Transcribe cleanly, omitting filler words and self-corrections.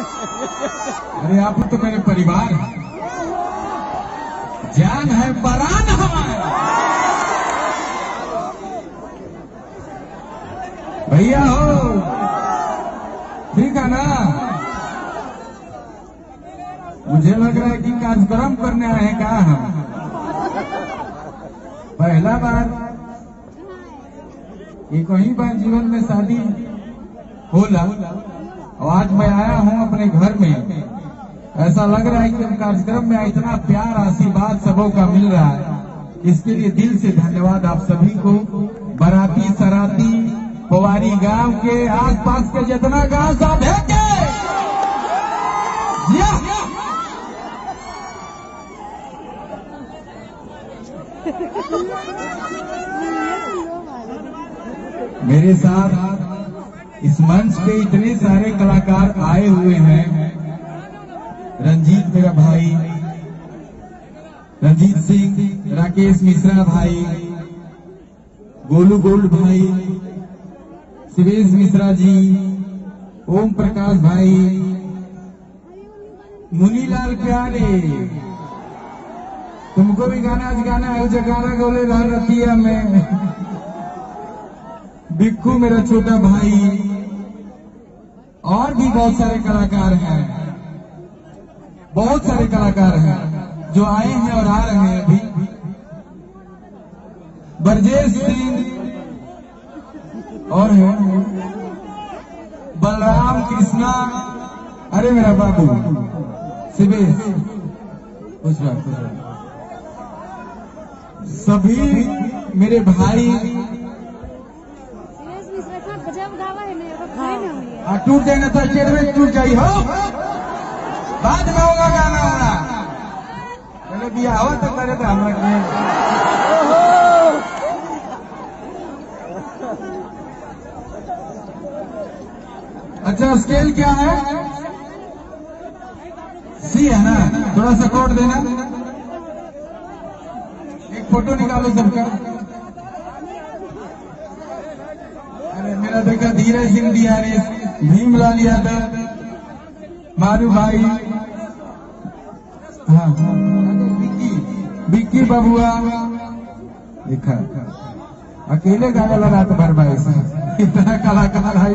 अरे आप तो मेरे परिवार हैं, जान है परान हमारा। भैया हो ठीक है ना? मुझे लग रहा है कि कार्यक्रम करने आए हैं क्या हम? पहला बार ये कहीं बार जीवन में शादी होला और आज मैं आया हूं अपने घर में। ऐसा लग रहा है कि हम कार्यक्रम में इतना प्यार आशीर्वाद सबों का मिल रहा है, इसके लिए दिल से धन्यवाद आप सभी को। बराती सराती पवारी गांव के आसपास के जितना गांव सब है के मेरे साथ इस मंच पे इतने सारे कलाकार आए हुए हैं। रंजीत मेरा भाई, रंजीत सिंह, राकेश मिश्रा भाई, गोलू गोल्ड भाई, शिवेश मिश्रा जी, ओम प्रकाश भाई, मुनीलाल प्यारे, तुमको भी गाना है जो गाना गोले रतिया में, बिक्कू मेरा छोटा भाई, और भी बहुत सारे कलाकार हैं, बहुत सारे कलाकार हैं जो आए हैं और आ रहे हैं अभी। ब्रजेश सिंह और है बलराम कृष्णा, अरे मेरा बाबू शिवेश, कुछ बात सभी मेरे भाई टूट जाना था, स्टेज में टूट जाई हो, बाद में होगा गाना होना। पहले भी आवा तो करे थे हमारे। अच्छा स्केल क्या है? सी है ना? थोड़ा सा कोड देना, एक फोटो निकालो सबका। अरे मेरा देखा धीरज सिंह बिहारी, भीमलाल यादव, मारू भाई, हाँ विक्की बबुआ, देखा अकेले गाने लगा तो भर भाई से इतना कलाकार आई।